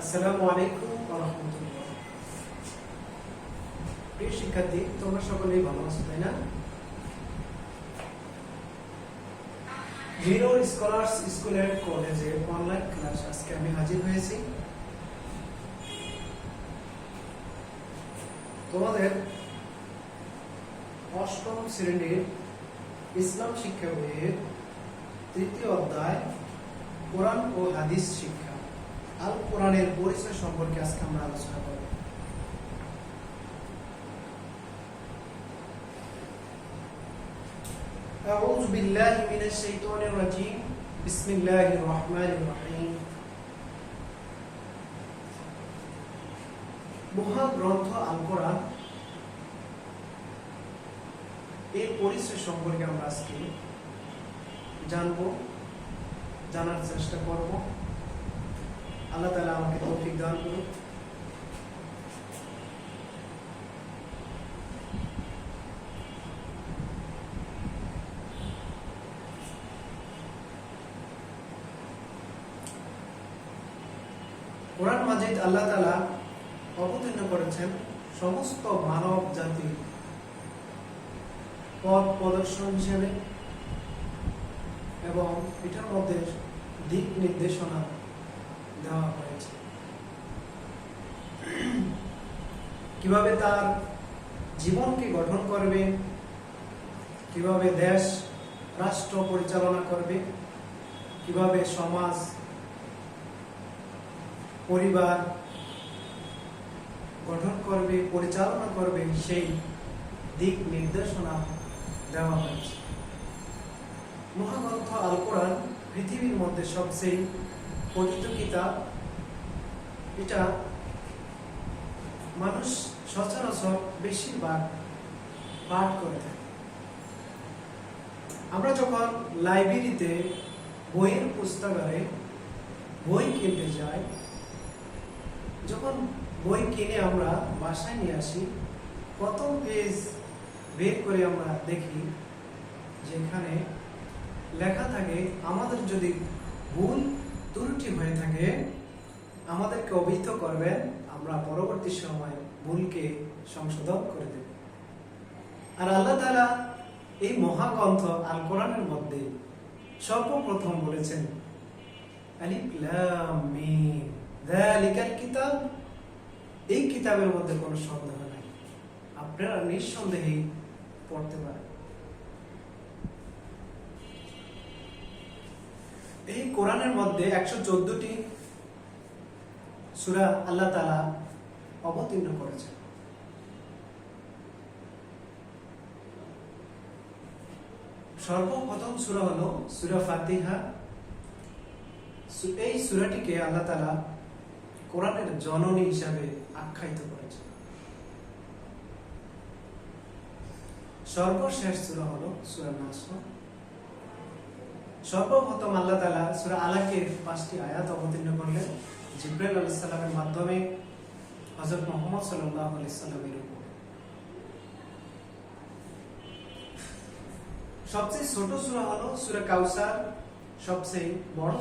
আসসালামু আলাইকুম ওয়া রাহমাতুল্লাহ। প্রিয় শিক্ষার্থী, তোমরা সকলেই ভালো আছো, তাই না? মিরর স্কলার্স স্কুলের কলেজে অনলাইন ক্লাস আজকে আমি হাজির হয়েছি। তোমাদের অষ্টম শ্রেণীর ইসলাম শিক্ষা বইয়ের তৃতীয় অধ্যায় কোরআন ও হাদিস শিক্ষা, আল কোরআনের পরিচয় সম্পর্কে আজকে আমরা আলোচনা করব। আউযু বিল্লাহি মিনাশ শাইতানির রাজীম। বিসমিল্লাহির রহমানির রহিম। মহাগ্রন্থ আল কোরআন এর পরিচয় সম্পর্কে আমরা আজকে জানার চেষ্টা করব। আল্লাহ তাআলা আমাকে তৌফিক দান করুন। কোরআন মাজিদ আল্লাহ তাআলা অবতীর্ণ করেছেন সমস্ত মানব জাতির পথ প্রদর্শন হিসেবে, এবং এটার মধ্যে দিক নির্দেশনা দেওয়া হয়েছে কিভাবে তার জীবনকে গঠন করবে, কিভাবে দেশ রাষ্ট্র পরিচালনা করবে, কিভাবে সমাজ পরিবার গঠন করবে, পরিচালনা করবে, সেই দিক নির্দেশনা দেওয়া হয়েছে। মহাগ্রন্থ আল কোরআন পৃথিবীর মধ্যে সবচেয়ে পঠিত কিতাব। এটা মানুষ সচরাচর বেশিরভাগ পাঠ করে থাকে। আমরা যখন লাইব্রেরিতে বইয়ের পুস্তকালয়ে বই কিনতে যাই, যখন বই কিনে আমরা বাসায় নিয়ে আসি, প্রথম পেজ বের করে আমরা দেখি যেখানে লেখা থাকে আমাদের যদি ভুল ত্রুটি হয়ে থাকে আমাদেরকে অবহিত করবেন, আমরা পরবর্তী সময় ভুলকে সংশোধন করে দেব। আর আল্লাহ তাআলা এই মহাগ্রন্থ আল কোরআনের মধ্যে সর্বপ্রথম বলেছেন আলিফ লাম মিম যালিকাল কিতাব। এই কিতাবের মধ্যে কোনো সন্দেহ নাই, আপনারা নিঃসন্দেহে পড়তে পারেন। এই কোরআনের মধ্যে 114টি সূরা আল্লাহ তাআলা অবতীর্ণ করেছেন। সর্বপ্রথম সূরা হলো সূরা ফাতিহা। এই সূরাটিকে আল্লাহ তাআলা কোরআনের জননী হিসাবে আখ্যায়িত করেছেন। সর্বশেষ সূরা হলো সূরা নাস। সর্বপ্রথম আল্লাহ তাআলা সূরা আলাকের 5টি আয়াত অবতীর্ণ করলেন জিবরাইল আলাইহিস সালামের মাধ্যমে হযরত মুহাম্মদ সাল্লাল্লাহু আলাইহি সাল্লামের উপর। সবচেয়ে ছোট সূরা হলো সূরা কাউসার। সবচেয়ে বড়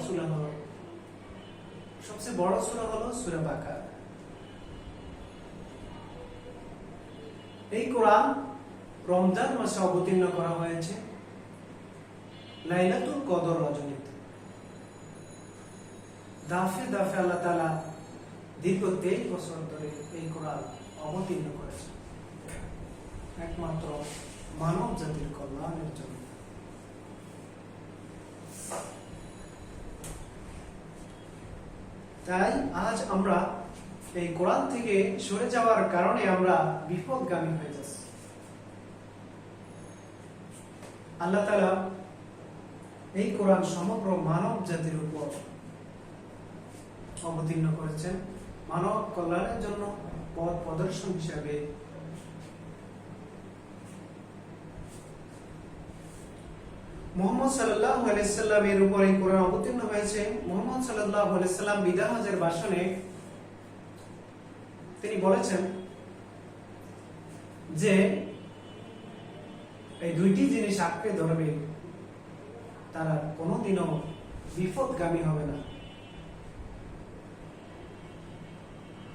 সূরা হলো সূরা বাকারা। এই কোরআন রমজান মাসে অবতীর্ণ করা হয়েছে, লাইলাতুল কদর রজনীতে। দাফে দাফে আল্লাহ তাআলা দীর্ঘ 23 বছর ধরে এই কোরআন অবতীর্ণ করেছেন, একমাত্র মানব জাতির কল্যাণের জন্য। তাই আজ আমরা এই কোরআন থেকে সরে যাওয়ার কারণে আমরা বিপদগামী হয়ে যাচ্ছি। আল্লাহ তাআলা এই কোরআন সমগ্র মানব জাতির উপর অবতীর্ণ করেছেন মানব কল্যাণের জন্য, পথ প্রদর্শন হিসাবে। মুহাম্মদ সাল্লাল্লাহু আলাইহি সাল্লামের উপর এই কোরআন অবতীর্ণ হয়েছে। মুহাম্মদ সাল্লাল্লাহু আলাইহি সাল্লাম বিদায় হজের ভাষণে তিনি বলেছেন যে এই দুইটি জিনিস আঁকড়ে ধরবে তারা কোনোদিনও বিপদগামী হবে না।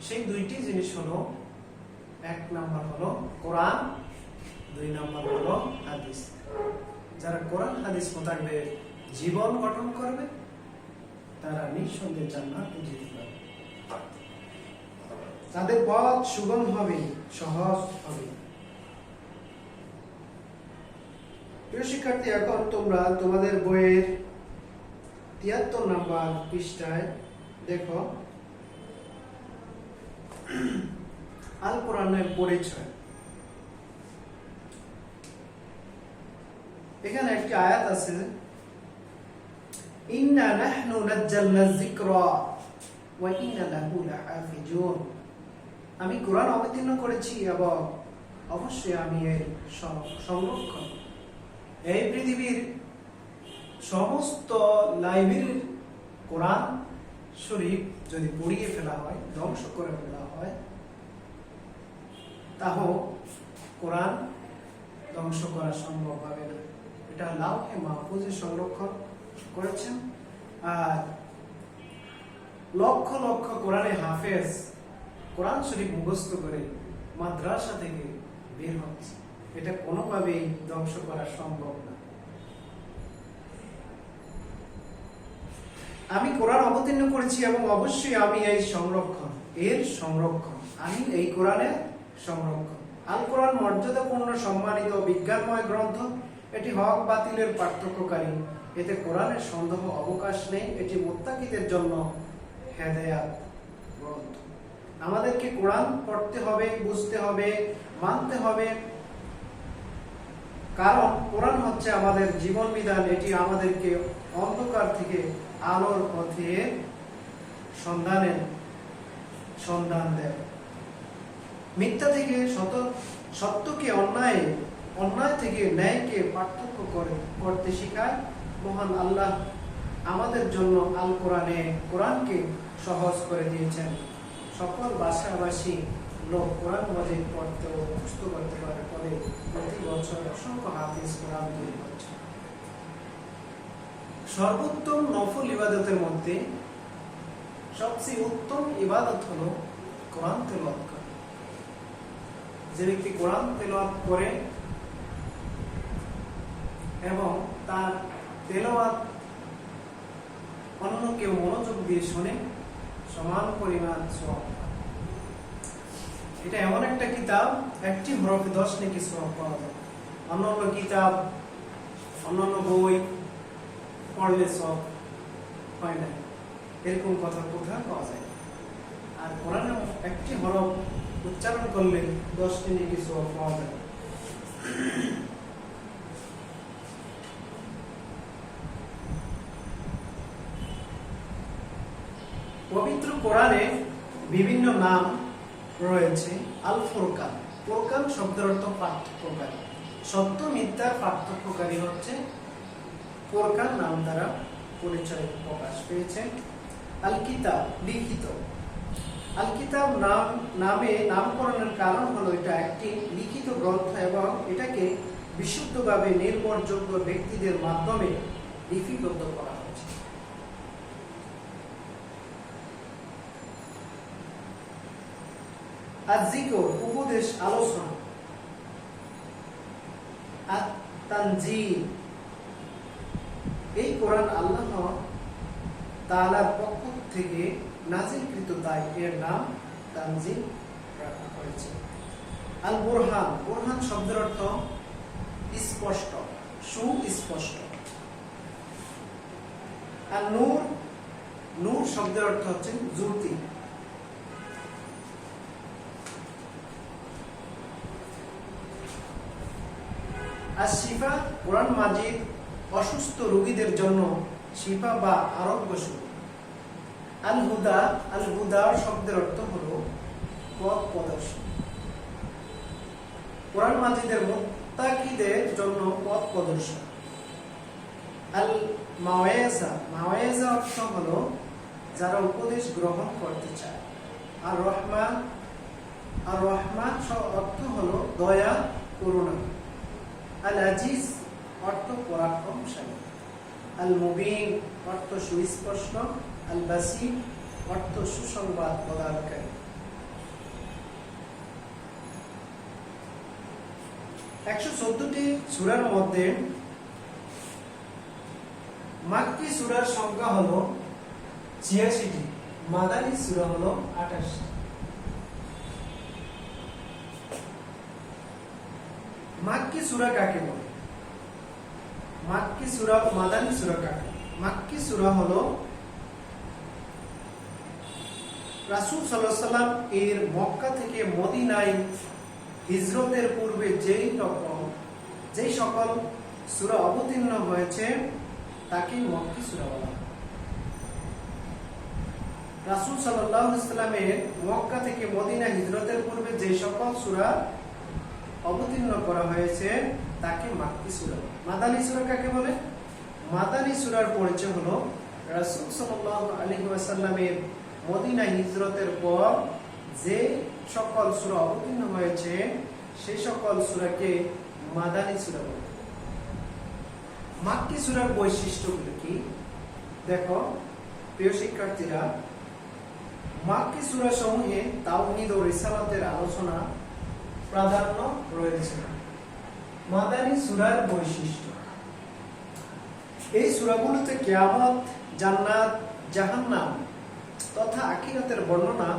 সেই দুইটি জিনিস হলো, এক নাম্বার হলো কোরআন, দুই নাম্বার হলো হাদিস। যারা কোরআন হাদিস মোতাবেক জীবন গঠন করবে তারা নিঃসন্দেহে জান্নাতে যেতে পারবে। তাদের পথ সুগম হবে, সহজ হবে। প্রিয় শিক্ষার্থী, এখন তোমরা তোমাদের বইয়ের ৭৩ নাম্বার পৃষ্ঠায় দেখো আল কোরআনের পরিচয়। এখানে একটি আয়াত আছে, ইন্না নাহনু নাজ্জালনা যিকরা ওয়া ইন্না লাহু লাহাফিজুন। আমি কোরআন অবতীর্ণ করেছি এবং অবশ্যই আমি এর সংরক্ষণ। এই পৃথিবীর সমস্ত লাইব্রেরির কোরআন শরীফ যদি পুড়িয়ে ফেলা হয়, ধ্বংস করে ফেলা হয়, তাও কোরআন ধ্বংস করা সম্ভব হবে না। এটা লাউহে মাহফুজে সংরক্ষণ করেছেন। আর লক্ষ লক্ষ কোরআনে হাফেজ কোরআন শরীফ মুখস্থ করে মাদ্রাসা থেকে বের হচ্ছে, এটা কোনোভাবেই ধ্বংস করা সম্ভব না। আমি কোরআন অবতীর্ণ করেছি এবং অবশ্যই আমি এই সংরক্ষণ, এর সংরক্ষণ, আমি এই কোরআনের সংরক্ষণ। আল কোরআন মর্যাদাপূর্ণ, সম্মানিত, বিজ্ঞানময় গ্রন্থ। এটি হক বাতিলের পার্থক্যকারী। এতে কোরআনের সন্দেহ অবকাশ নেই। এটি মুত্তাকিদের জন্য হেদায়াত গ্রন্থ। আমাদেরকে কোরআন পড়তে হবে, বুঝতে হবে, মানতে হবে, কারণ কোরআন হচ্ছে আমাদের জীবন বিধান। এটি আমাদেরকে অন্ধকার থেকে আলোর পথে সন্ধান দেয়। মিথ্যা থেকে সত্যকে অন্যায়, অন্যায় থেকে ন্যায়কে পার্থক্য করতে শেখায়। মহান আল্লাহ আমাদের জন্য আল কোরআনকে সহজ করে দিয়েছেন। সকল ভাষাভাষী লোক কোরআন মাজিদ পড়তে ও মুখস্থ করতে পারে, ফলে প্রতি বছর অসংখ্য হাফিজ কোরআন তৈরি হচ্ছে। সর্বোত্তম নফল ইবাদতের মধ্যে সবচেয়ে উত্তম ইবাদত হলো কোরআন তেলাওয়াত করা। যে ব্যক্তি কোরআন তেলাওয়াত করে এবং তার তেলাওয়াত অন্য কেউ মনোযোগ দিয়ে শুনে, সমান পরিমাণ সওয়াব। এটা এমন একটা কিতাব, একটি হরফে 10 নেকি সওয়াব পাওয়া যায়। অন্যান্য কিতাব, অন্যান্য বই পড়লে সওয়াব হয় না, এরকম কথা কোথাও পাওয়া যায়। আর কোরআনে একটি হরফ উচ্চারণ করলে 10টি নেকি সওয়াব পাওয়া যায়। পবিত্র কোরআনে বিভিন্ন নাম রয়েছে। আল ফুরকান, ফুরকান শব্দের অর্থ পার্থক্যকারী। সত্য মিথ্যার পার্থক্যকারী হচ্ছে ফুরকান নাম দ্বারা পরিচয় প্রকাশ পেয়েছে। আল কিতাব, লিখিত। আল কিতাব নামে নামকরণের কারণ হলো এটা একটি লিখিত গ্রন্থ এবং এটাকে বিশুদ্ধভাবে নির্ভরযোগ্য ব্যক্তিদের মাধ্যমে লিপিবদ্ধ করা হয়েছে। আয-যিকর, উপদেশ, আলোচনা। আত-তানজিল, এই কোরআন আল্লাহ তাআলার পক্ষ থেকে নাযিলকৃত, তাই এর নাম তানজিল রাখা হয়েছে। আল বুরহান, বুরহান শব্দের অর্থ স্পষ্ট, সুস্পষ্ট। আর নূর, নূর শব্দের অর্থ হচ্ছে জ্যোতি। আর শিফা, কোরআন মাজিদ অসুস্থ রোগীদের জন্য শিফা বা আরোগ্য স্বরূপ। আল হুদা, আল হুদা শব্দের অর্থ হলো পথ প্রদর্শন। কোরআন মাজিদের মুত্তাকিদের জন্য পথ প্রদর্শন। আল মাওয়াইজা, মাওয়াইজা অর্থ হলো যারা উপদেশ গ্রহণ করতে চায়। আর রহমান, আর রহমান অর্থ হলো দয়া, করুণা। আল আজিজ অর্থ পরাক্রমশালী। আল মুবিন অর্থ সুস্পষ্ট। আল বাসির অর্থ সুসংবাদ প্রদানকারী। 114টি সূরার মধ্যে মাক্কি সূরার সংখ্যা হলো 86টি, মাদানী সূরা হলো 28টি। মাক্কি সূরা কাকে বলে? মাক্কি সূরা, মাদানী সূরা কাকে? মাক্কি সূরা হলো রাসূল সাল্লাল্লাহু আলাইহি ওয়াসাল্লাম এর মক্কা থেকে মদিনায় হিজরতের পূর্বে যেই সকল সূরা অবতীর্ণ হয়েছে তাকে মক্কি সূরা বলা হয়। রাসূল সাল্লাল্লাহু আলাইহি ওয়াসাল্লামের মক্কা থেকে মদিনা হিজরতের পূর্বে যে সকল সূরা অবতীর্ণ করা হয়েছে তাকে মাক্কি সূরা। মাদানী সূরা কাকে বলে? মাদানী সূরার পরিচয় হলো রাসূল সাল্লাল্লাহু আলাইহি ওয়াসাল্লামের মদিনা হিজরতের পর যে সকল সূরা অবতীর্ণ হয়েছে সেই সকল সূরাকে মাদানী সূরা বলে। মাক্কি সূরার বৈশিষ্ট্যগুলো কি দেখো প্রিয় শিক্ষার্থীরা, মাক্কি সূরা সমূহে তাওহীদ ও রিসালাতের আলোচনা প্রাধান্য রয়েছে। মাদানী সূরার বৈশিষ্ট্য, এই সূরাগুলোতে কিয়ামত, জান্নাত, জাহান্নাম তথা আখিরাতের বর্ণনা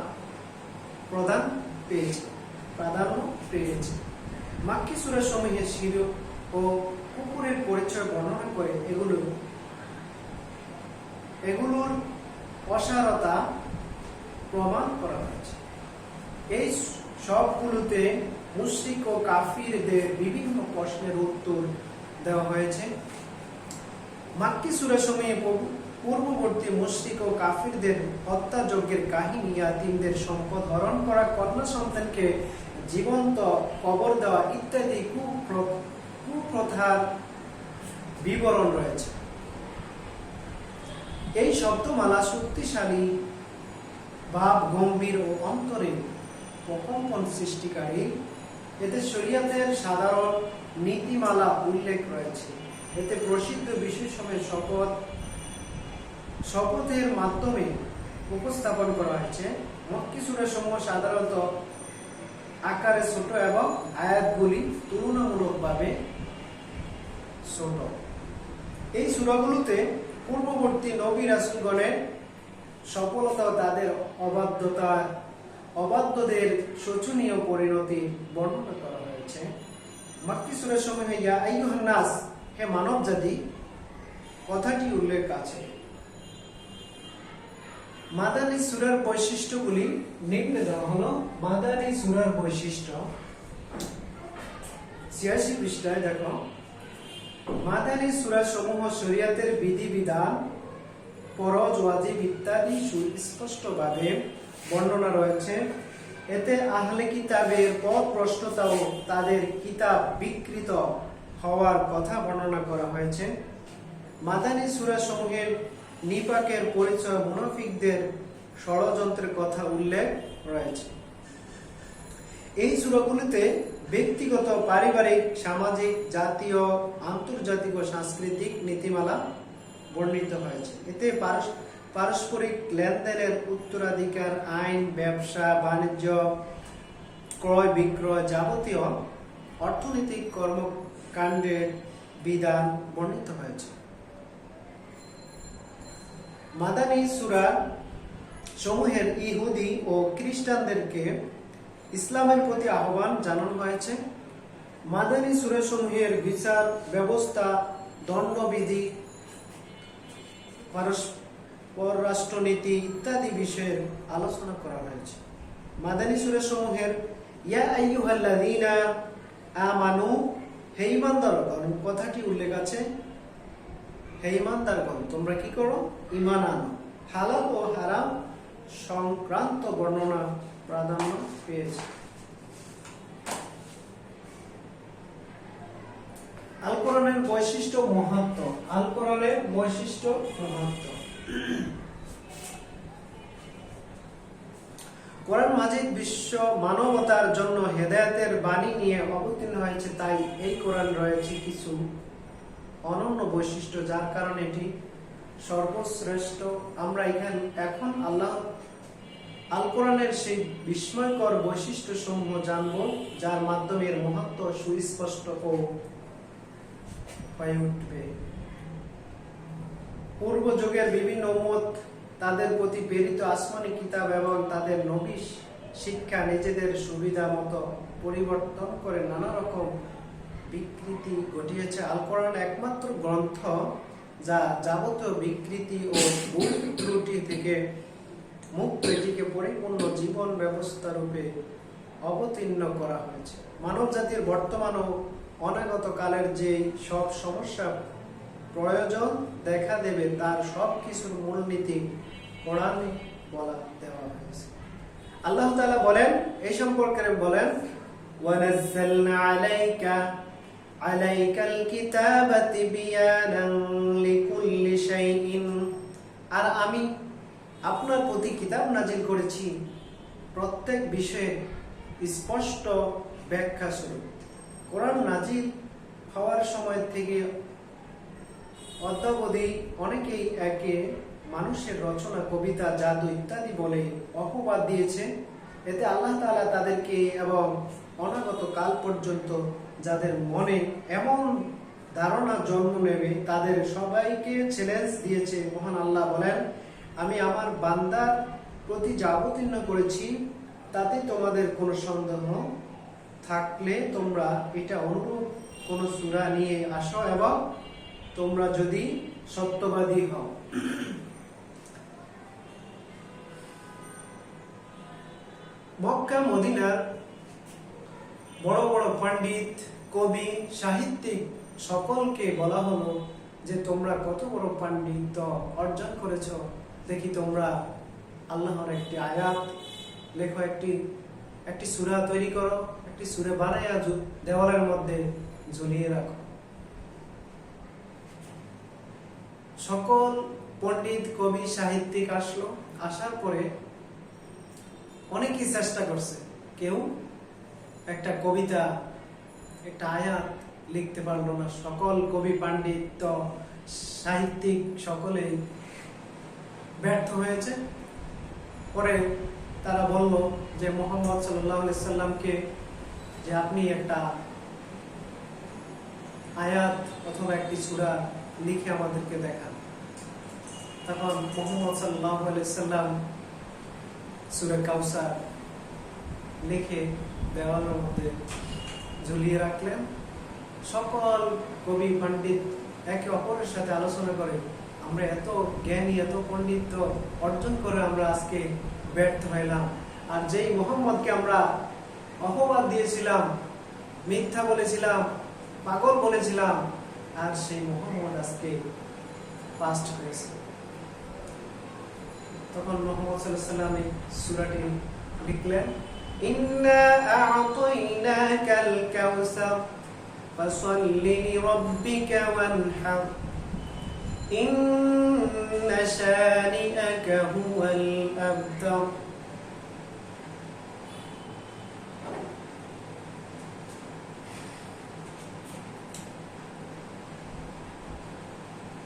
প্রাধান্য পেয়েছে। মাক্কি সূরা সমূহে শিরক ও কুফরের পরিচয় বর্ণনা করে এগুলোর অসারতা প্রমাণ করা হয়েছে। এই সবগুলোতে মুশরিক ও কাফিরদের বিভিন্ন প্রশ্নের উত্তর দেওয়া হয়েছে। মাক্কি সূরা সমূহে পূর্ববর্তী মুশরিক ও কাফিরদের হত্যাযজ্ঞের কাহিনী, ইয়াতীমদের সম্পদ হরণ করা, কন্যা সন্তানকে জীবন্ত কবর দেওয়া ইত্যাদি কুপ্রথার বিবরণ রয়েছে। এই শব্দমালা শক্তিশালী, ভাব গম্ভীর ও অন্তরে প্রকম্পন সৃষ্টিকারী। এতে শরীয়তের সাধারণ নীতিমালা উল্লেখ রয়েছে। এতে প্রসিদ্ধ বিষয়সমূহের শপথের মাধ্যমে উপস্থাপন করা হয়েছে। মক্কি সূরা সমূহ সাধারণত আকারে ছোট এবং আয়াতগুলি তুলনামূলকভাবে ছোট। এই সূরাগুলোতে পূর্ববর্তী নবী রাসূলগণের সফলতা ও তাদের অবাধ্যদের শোচনীয় পরিণতি বর্ণনা করা হয়েছে। মাক্কি সূরা সমূহে ইয়া আইয়ুহান নাস, হে মানব জাতি কথাটি উল্লেখ আছে। মাদানী সূরার বৈশিষ্ট্যগুলি নিম্নে দেওয়া হলো। মাদানী সূরার বৈশিষ্ট্য 86 পৃষ্ঠায় দেখো। মাদানী সূরা সমূহ শরীয়তের বিধিবিধান, ফরজ, ওয়াজিব ইত্যাদি সুস্পষ্টভাবে বর্ণনা রয়েছে। এতে আহলে কিতাবের পথ প্রশ্নতা ও তাদের কিতাব বিকৃত হওয়ার কথা বর্ণনা করা হয়েছে। মাদানী সূরা সমূহের নিপাকের পরিচয়, মুনাফিকদের ষড়যন্ত্রের কথা উল্লেখ রয়েছে। এই সূরাগুলিতে ব্যক্তিগত, পারিবারিক, সামাজিক, জাতীয়, আন্তর্জাতিক ও সাংস্কৃতিক নীতিমালা বর্ণিত হয়েছে। এতে পারস্পরিক লেনদেনের, উত্তরাধিকার আইন, ব্যবসা বাণিজ্য, ক্রয় বিক্রয়, যাবতীয় অর্থনৈতিক কর্মকাণ্ডের বিধান বর্ণিত হয়েছে। মাদানী সূরা সমূহের ইহুদি ও খ্রিস্টানদেরকে ইসলামের প্রতি আহ্বান জানানো হয়েছে। মাদানী সূরা সমূহের বিচার ব্যবস্থা, দণ্ডবিধি, পররাষ্ট্রনীতি ইত্যাদি বিষয়ের আলোচনা করা হয়েছে। মাদানী সূরা সমূহের ইয়া আইয়ুহাল্লাযীনা আমানু, হে ঈমানদারগণ কথাটি উল্লেখ আছে। হে ঈমানদারগণ তোমরা কি করো? ঈমান আনো। হালাল ও হারাম সংক্রান্ত বর্ণনা প্রাধান্য পেয়েছে। আল কোরআনের বৈশিষ্ট্য মাহাত্ম্য। আল কোরআনের বৈশিষ্ট্য মাহাত্ম্য। কোরআন মাজিদ বিশ্ব মানবতার জন্য হেদায়েতের বাণী নিয়ে অবতীর্ণ হয়েছে। তাই এই কোরআন রয়েছে কিছু অনন্য বৈশিষ্ট্য, যার কারণে এটি সর্বশ্রেষ্ঠ। আমরা এখন আল্লাহ আল কোরআনের সেই বিস্ময়কর বৈশিষ্ট্য সমূহ জানব, যার মাধ্যমে এর মহত্ব সুস্পষ্ট ও হয়ে উঠবে। পূর্ব যুগের বিভিন্ন উম্মত তাদের প্রতি প্রেরিত আসমানি কিতাব এবং তাদের নবী শিক্ষা নিজেদের সুবিধা মতো পরিবর্তন করে নানা রকম বিকৃতি ঘটিয়েছে। আল কোরআন একমাত্র গ্রন্থ যা যাবতীয় বিকৃতি ও ভুল ত্রুটি থেকে মুক্ত। এটিকে পরিপূর্ণ জীবন ব্যবস্থা রূপে অবতীর্ণ করা হয়েছে। মানব জাতির বর্তমান ও অনাগত কালের যে সব সমস্যা প্রয়োজন দেখা দেবে তার সব কিছুর মূলনীতি কোরআনে বলা দেওয়া হয়েছে। আল্লাহ তাআলা বলেন, এই সম্পর্কে বলেন, ওয়ানাজ্জালনা আলাইকাল কিতাবা তিবয়ানান লিকুল্লি শাইইন, আর আমি আপনার প্রতি কিতাব নাজিল করেছি প্রত্যেক বিষয়ে স্পষ্ট ব্যাখ্যা স্বরূপ। কোরআন নাজিল হওয়ার সময় থেকে অদ্যাবধি অনেকেই একে মানুষের রচনা, কবিতা, জাদু ইত্যাদি বলে অপবাদ দিয়েছে। এতে আল্লাহ তাআলা তাদেরকে এবং অনাগত কাল পর্যন্ত যাদের মনে এমন ধারণা জন্ম নেবে তাদের সবাইকে চ্যালেঞ্জ দিয়েছে। মহান আল্লাহ বলেন, আমি আমার বান্দার প্রতি যা অবতীর্ণ করেছি তাতে তোমাদের কোনো সন্দেহ থাকলে তোমরা এটা অনুরূপ কোন সূরা নিয়ে আসো এবং তোমরা যদি সত্যবাদী হও। মক্কা মদিনার বড় বড় পণ্ডিত, কবি, সাহিত্যিক সকলকে বলা হলো যে তোমরা কত বড় পাণ্ডিত্য অর্জন করেছ, দেখি তোমরা আল্লাহর একটি আয়াত লেখো, একটি সূরা তৈরি করো, একটি সূরা বানায়া দেওয়ালের মধ্যে ঝুলিয়ে রাখো। সকল পণ্ডিত, কবি, সাহিত্যিক আসলো। আসার পরে অনেকেই চেষ্টা করছে, কেউ একটা কবিতা, একটা আয়াত লিখতে পারলো না। সকল কবি, পণ্ডিত, সাহিত্যিক সকলেই ব্যর্থ হয়েছে। পরে তারা বলল যে মুহাম্মদ সাল্লাল্লাহু আলাইহি সাল্লামকে যে আপনি একটা আয়াত অথবা একটি সূরা লিখে আমাদেরকে দেখান। তখন মুহাম্মদ সাল্লাল্লাহু আলাইহি সাল্লাম সূরা কাউসার লিখে দেওয়ালের মধ্যে ঝুলিয়ে রাখলেন। সকল কবি, পণ্ডিত একে অপরের সাথে আলোচনা করে আমরা এত জ্ঞানী, এত পণ্ডিত অর্জন করে আমরা আজকে ব্যর্থ হইলাম। আর যেই মুহাম্মদকে আমরা অপবাদ দিয়েছিলাম, মিথ্যা বলেছিলাম, পাগল বলেছিলাম, আর সেই মুহাম্মদ আজকে ফাস্ট হয়েছে। তখন মুহাম্মদ সাল্লাল্লাহু আলাইহি ওয়াসাল্লাম এই সূরাটি লিখলেন, ইন্না আ'তাইনাকাল কাউসার ফাসাল্লি লিরাব্বিকা ওয়ানহার ইন্না শানিআকা হুয়াল আবতার।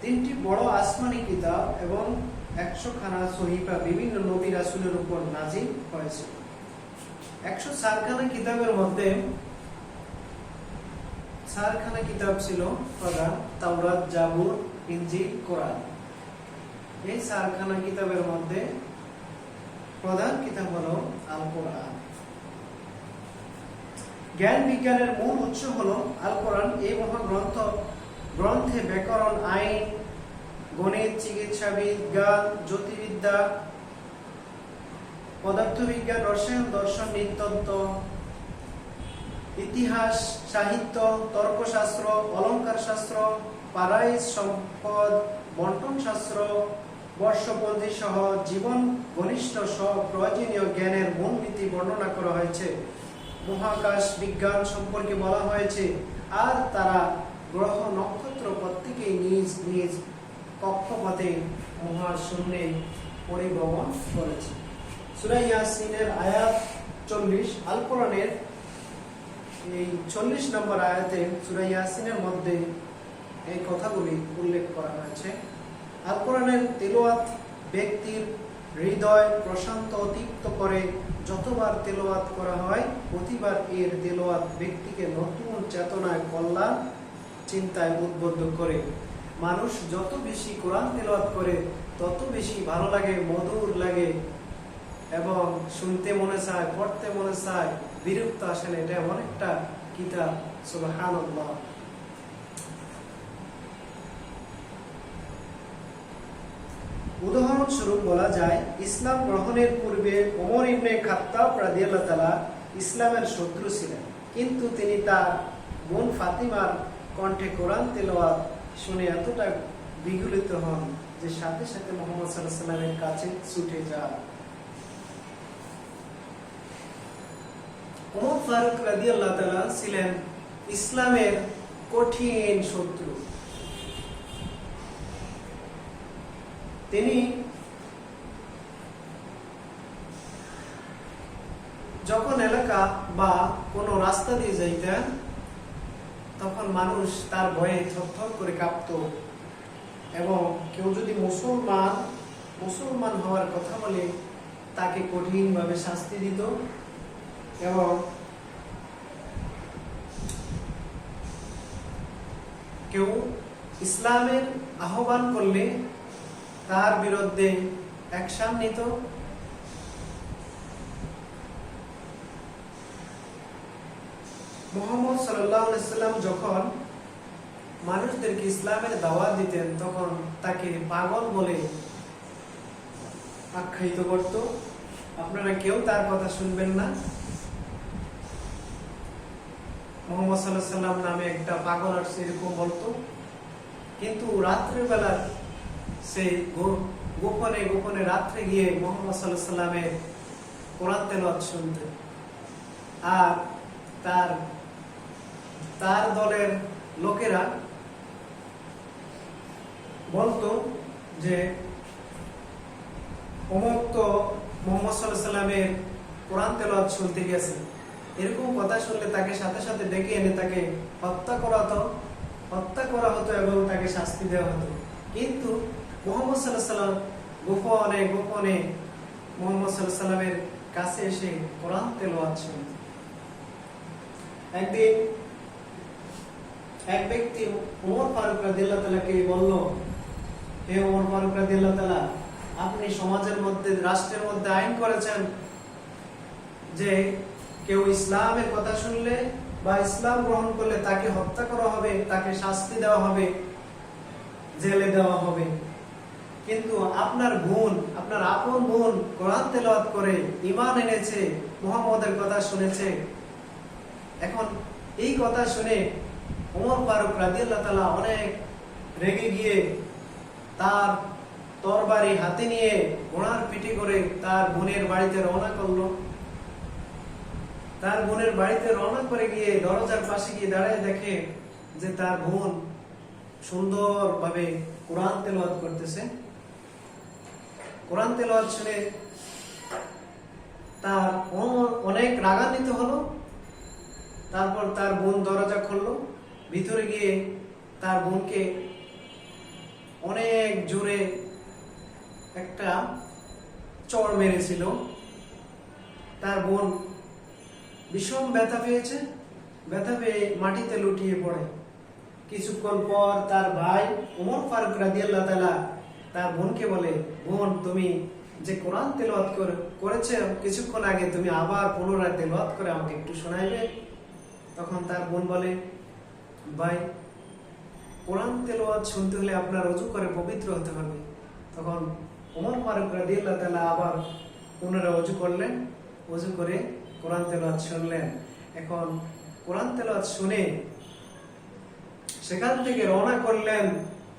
তিনটি বড় আসমানি কিতাব এবং 100 খানা সহিফা বিভিন্ন নবী রাসূলের উপর নাজিল হয়েছে। 104 খানা কিতাবের মধ্যে 4 খানা কিতাব ছিল প্রধান, তাওরাত, জাবুর, ইনজিল, কোরআন। এই 4 খানা কিতাবের মধ্যে প্রধান কিতাব হলো আল কোরআন। জ্ঞান বিজ্ঞানের মূল উৎস হলো আল কোরআন। এই গ্রন্থে ব্যাকরণ, আইন, গণিত, চিকিৎসা বিজ্ঞান, জ্যোতির্বিদ্যা, পদার্থবিজ্ঞান, রসায়ন, দর্শন, নৃতত্ত্ব, ইতিহাস, সাহিত্য, তর্কশাস্ত্র, অলঙ্কার শাস্ত্র, পারাইশ সম্পদ বন্টন শাস্ত্র, বর্ষপঞ্জি সহ জীবন ঘনিষ্ঠ সব প্রয়োজনীয় জ্ঞানের মূলনীতি বর্ণনা করা হয়েছে। মহাকাশ বিজ্ঞান সম্পর্কে বলা হয়েছে। আর তারা গ্রহ, নক্ষত্র প্রত্যেকেই নিজ নিজ কক্ষপথে মহাশূন্যে পরিভ্রমণ করেছে। সূরা ইয়াসিনের আয়াত 40। আল কোরআনের এই 40 নম্বর আয়াতে সূরা ইয়াসিনের মধ্যে এই কথাগুলি উল্লেখ করা হয়েছে। আল কোরআনের তিলাওয়াত ব্যক্তির হৃদয় প্রশান্ত অতিক্ত করে। যতবার তেলাওয়াত করা হয় প্রতিবার এর তেলাওয়াত ব্যক্তিকে নতুন চেতনায়, কল্যাণ চিন্তায় উদ্বুদ্ধ করে। মানুষ যত বেশি কোরআন তেলাওয়াত করে তত বেশি ভালো লাগে, মধুর লাগে এবং শুনতে মনে চায়, পড়তে মনে চায়, বিরক্ত আসে না। এটা এমন একটা কিতাব, সুবহানাল্লাহ। উদাহরণস্বরূপ বলা যায়, ইসলাম গ্রহণের পূর্বে ওমর ইবনে খাত্তাব রাদিয়াল্লাহু তাআলা ইসলামের শত্রু ছিলেন, কিন্তু তিনি তার বোন ফাতিমার কণ্ঠে কোরআন তেলাওয়াত শুনে এতটা বিগলিত হন যে সাথে সাথে মুহাম্মদ সাল্লাল্লাহু আলাইহি ওয়াসাল্লামের কাছে ছুটে যান। ওমর ফারুক রাদিয়াল্লাহু তাআলা ছিলেন ইসলামের কঠিন শত্রু। তিনি যখন এলাকা বা কোনো রাস্তা দিয়ে যাইতেন তখন মানুষ তার ভয়ে থরথর করে কাঁপত, এবং কেউ যদি মুসলমান হওয়ার কথা বলে তাকে কঠিনভাবে শাস্তি দিত, এবং কেউ ইসলামের আহ্বান করলে তার বিরুদ্ধে অ্যাকশন নিত। মুহাম্মদ সাল্লাল্লাহু আলাইহি ওয়াসাল্লাম যখন মানুষদেরকে ইসলামের দাওয়াত দিতেন তখন তাকে পাগল বলে আখ্যায়িত করত। আপনারা কেউ তার কথা শুনবেন না। মুহাম্মদ সাল্লাল্লাহু আলাইহি ওয়াসাল্লাম নামে একটা পাগল আসছে এরকম বলতো। কিন্তু রাত্রের বেলা সে গোপনে গোপনে রাত্রে গিয়ে মুহাম্মদ সাল্লাল্লাহু আলাইহি ওয়াসাল্লামের কোরআন তেলাওয়াত শুনতেন। আর তার দলের লোকেরা বলতো যে ওমর তো মুহাম্মদ সাল্লাল্লাহু আলাইহি ওয়াসাল্লামের কোরআন তেলাওয়াত শুনতে গেছে। এরকম কথা শুনলে তাকে সাথে সাথে ডেকে এনে তাকে হত্যা করা হতো এবং তাকে শাস্তি দেওয়া হতো। কিন্তু মুহাম্মদ সাল্লাল্লাহু আলাইহি ওয়াসাল্লাম গোপনে মুহাম্মদ সাল্লাল্লাহু আলাইহি ওয়াসাল্লামের কাছে এসে কোরআন তেলাওয়াত শুনতেন। একদিন এক ব্যক্তি ওমর ফারুক রাদিয়াল্লাহু তাআলাকে বলল, হে ওমর ফারুক রাদিয়াল্লাহু তাআলা, আপনি সমাজের মধ্যে, রাষ্ট্রের মধ্যে আইন করেছেন যে কেউ ইসলামের কথা শুনলে বা ইসলাম গ্রহণ করলে তাকে হত্যা করা হবে, তাকে শাস্তি দেওয়া হবে, জেলে দেওয়া হবে। কিন্তু আপনার আপন বোন কোরআন তেলাওয়াত করে ঈমান এনেছে, মুহাম্মদের কথা শুনেছে। এখন এই কথা শুনে ওমর ফারুক রাদিয়াল্লাহু তাআলা অনেক রেগে গিয়ে তার তরবারি হাতে নিয়ে ঘোড়ার পিঠে করে তার বোনের বাড়িতে রওনা করলো। তার বোনের বাড়িতে রওনা করে গিয়ে দরজার পাশে গিয়ে দাঁড়ায় দেখে যে তার বোন সুন্দরভাবে কোরআন তেলাওয়াত করতেছে। কোরআন তেলাওয়াত শুনে তার অনেক রাগান্বিত হলো। তারপর তার বোন দরজা খুললো, ভিতরে গিয়ে তার বোনকে অনেক জোরে একটা চড় মেরেছিল। তার বোন ভীষণ ব্যথা পেয়েছে, ব্যথা পেয়ে মাটিতে লুটিয়ে পড়ে। কিছুক্ষণ পর তার ভাই ওমর ফারুক রাদিয়াল্লাহু তাআলা তার বোনকে বলে, বোন, তুমি যে কোরআন তেলাওয়াত করেছে কিছুক্ষণ আগে, তুমি আবার পুনরায় তেলাওয়াত করে আমাকে একটু শোনাইবে? তখন তার বোন বলে, ভাই, কোরআন তেলাওয়াত শুনতে হলে আপনার ওযু করে পবিত্র হতে হবে। তখন ওমর ফারুক রাদিয়াল্লাহু তাআলা আবার পুনরায় ওযু করলেন, ওযু করে কোরআন তেলাওয়াত শুনলেন। এখন কোরআন তেলাওয়াত শুনে সেখান থেকে রওনা করলেন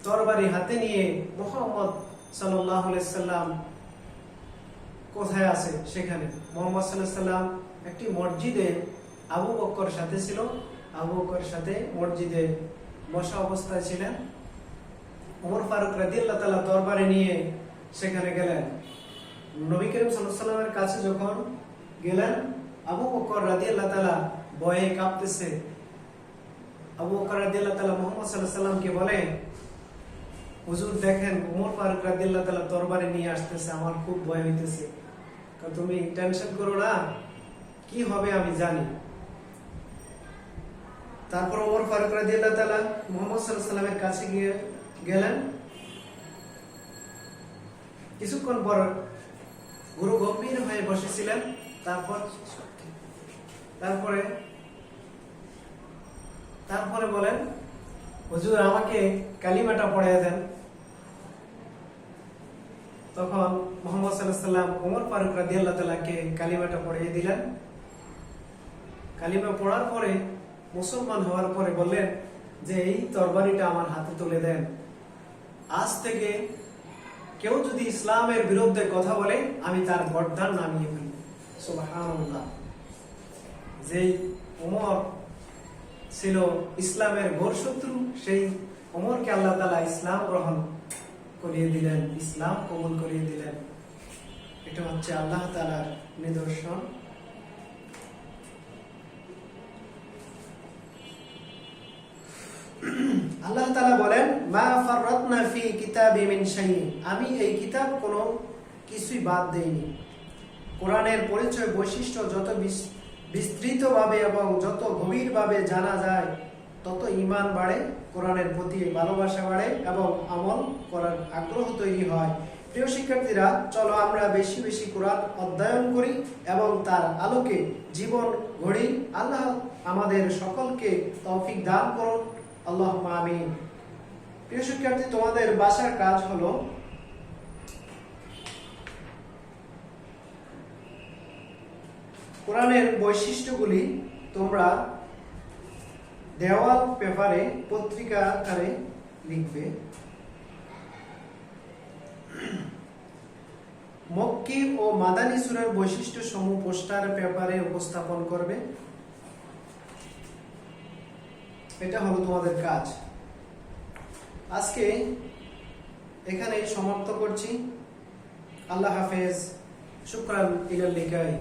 তরবারি হাতে নিয়ে। মুহাম্মদ সাল্লাল্লাহু আলাইহি সাল্লাম কোথায় আছে সেখানে। মুহাম্মদ সাল্লাল্লাহু আলাইহি সাল্লাম একটি মসজিদে আবু বকর সাথে ছিল। আবু বকরের সাথে মসজিদে বসা অবস্থায় ছিলেন। ওমর ফারুক রাদিয়াল্লাহু তাআলা তরবারি নিয়ে সেখানে গেলেন। নবী করিম সাল্লাল্লাহু আলাইহি সাল্লামের কাছে যখন গেলেন, আবু বকর রাদিয়াল্লাহু তাআলা ভয়ে কাঁপতেছে। আবু বকর রাদিয়াল্লাহু তাআলা মুহাম্মদ সাল্লাল্লাহু আলাইহি সাল্লামকে বলে, হুজুর দেখেন ওমর ফারুক রাদিয়াল্লাহু তাআলা তরবারি নিয়ে আসতেছে, আমার খুব ভয় হইতেছে। তুমি টেনশন করো না, কি হবে আমি জানি। তারপর ওমর ফারুক রাদিয়াল্লাহু তাআলা মুহাম্মদ সাল্লাল্লাহু আলাইহি ওয়াসাল্লামের কাছে গেলেন। কিছুক্ষণ পর গুরু গম্ভীর হয়ে বসেছিলেন। তারপরে বলেন, হুজুর আমাকে কালিমাটা পড়িয়ে দেন। তখন মুহাম্মদ সাল্লাল্লাহু আলাইহি ওয়াসাল্লাম ওমর ফারুক রাদিয়াল্লাহু তাআলাকে কালিমাটা পড়িয়ে দিলেন। কালিমা পড়ার পরে, মুসলমান হওয়ার পরে বললেন যে এই তরবারিটা আমার হাতে তুলে দেন। আজ থেকে কেউ যদি ইসলামের বিরুদ্ধে কথা বলে আমি তার গর্দান নামিয়ে ফেলব। সুবহানাল্লাহ। যেই ওমর ছিল ইসলামের ঘোর শত্রু, সেই ওমরকে আল্লাহ তাআলা ইসলাম গ্রহণ করিয়ে দিলেন, ইসলাম কবুল করিয়ে দিলেন। এটা হচ্ছে আল্লাহ তাআলার নিদর্শন। আল্লাহ তাআলা বলেন, মা ফাররাতনা ফি কিতাবি মিন শাইইন, আমি এই কিতাব কোনো কিছুই বাদ দেইনি। কোরআনের পরিচয় বৈশিষ্ট্য যত বিস্তৃতভাবে এবং যত গভীরভাবে জানা যায় তত ঈমান বাড়ে, কোরআনের প্রতি ভালোবাসা বাড়ে এবং আমল করার আগ্রহ তৈরি হয়। প্রিয় শিক্ষার্থীরা, চলো আমরা বেশি বেশি কোরআন অধ্যয়ন করি এবং তার আলোকে জীবন গড়ি। আল্লাহ আমাদের সকলকে তৌফিক দান করুন, আল্লাহুম্মা আমিন। প্রিয় শিক্ষার্থী, তোমাদের বাসার কাজ হলো কোরআনের বৈশিষ্ট্যগুলি তোমরা দেওয়াল পেপারে পত্রিকা আকারে লিখবে। মক্কি ও মাদানী সূরার বৈশিষ্ট্য সমূহ পোস্টার পেপারে উপস্থাপন করবে। এটা হলো তোমাদের কাজ। আজকে এখানে সমাপ্ত করছি। আল্লাহ হাফেজ। শুকরান ইলাল লিকাই।